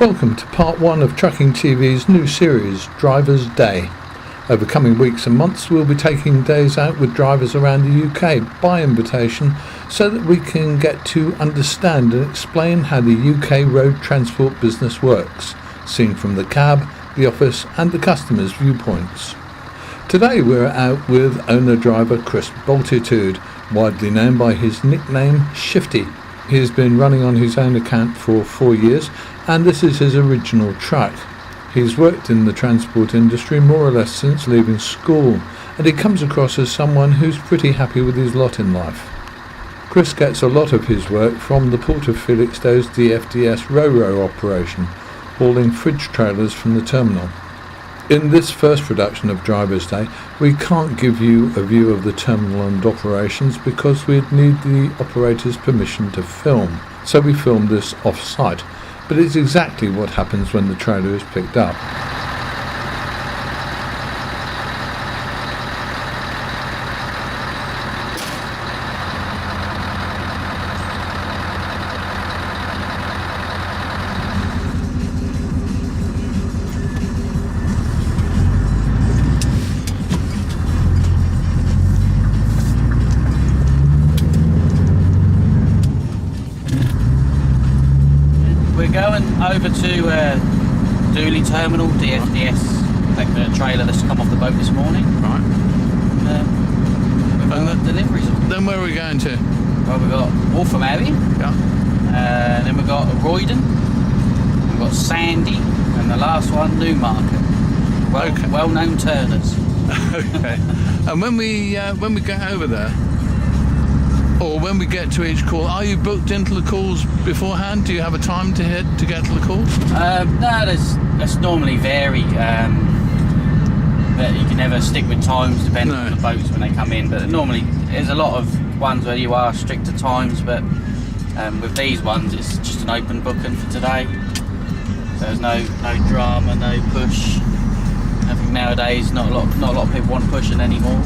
Welcome to part 1 of Trucking TV's new series, Driver's Day. Over coming weeks and months we'll be taking days out with drivers around the UK by invitation so that we can get to understand and explain how the UK road transport business works, seen from the cab, the office and the customer's viewpoints. Today we're out with owner-driver Chris Bultitude, widely known by his nickname Shifty. He has been running on his own account for 4 years and this is his original truck. He's worked in the transport industry more or less since leaving school, and he comes across as someone who's pretty happy with his lot in life. Chris gets a lot of his work from the Port of Felixstowe's DFDS Ro-Ro operation, hauling fridge trailers from the terminal. In this first production of Driver's Day, we can't give you a view of the terminal and operations because we'd need the operator's permission to film, so we filmed this off-site. But it's exactly what happens when the trailer is picked up. Going over to Dooley Terminal, DFDS, take the trailer that's come off the boat this morning. Right. We've got deliveries. Then where are we going to? Well, we've got Waltham Abbey. Yeah. Then we've got Roydon. We've got Sandy, and the last one, Newmarket. Well-known Turners. Okay. And when we get over there, or when we get to each call, are you booked into the calls beforehand? Do you have a time to get to the calls? No, that's normally vary. But you can never stick with times depending on the boats when they come in. But normally there's a lot of ones where you are strict to times, but with these ones it's just an open booking for today. So there's no drama, no push. I think nowadays not a lot of people want pushing anymore.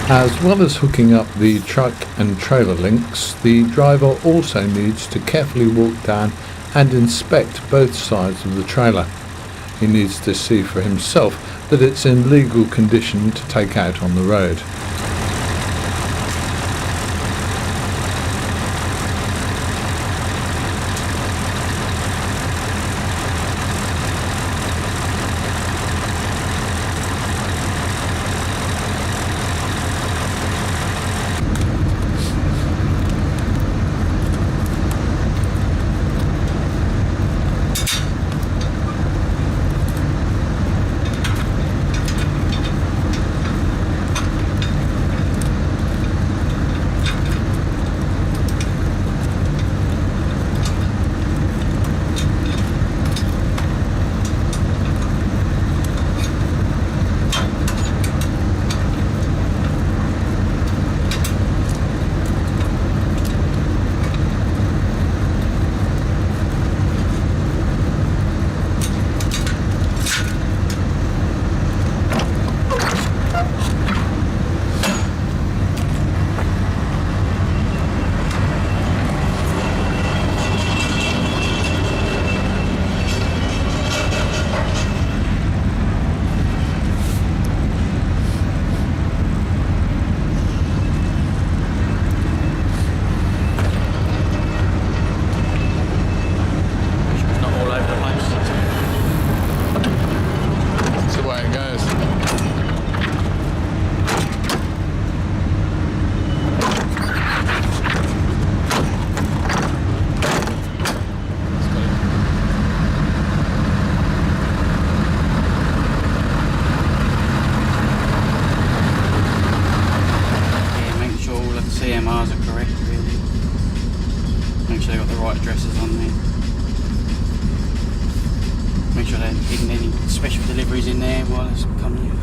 As well as hooking up the truck and trailer links, the driver also needs to carefully walk down and inspect both sides of the trailer. He needs to see for himself that it's in legal condition to take out on the road. make sure they're hidden any special deliveries in there while it's coming in.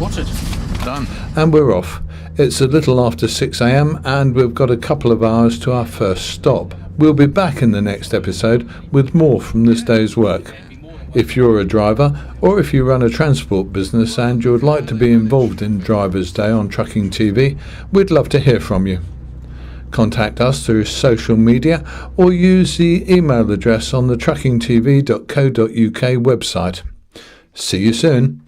Swatted. Done. And we're off. It's a little after 6 a.m. and we've got a couple of hours to our first stop. We'll be back in the next episode with more from this day's work. If you're a driver or if you run a transport business and you'd like to be involved in Driver's Day on Trucking TV, we'd love to hear from you. Contact us through social media or use the email address on the truckingtv.co.uk website. See you soon.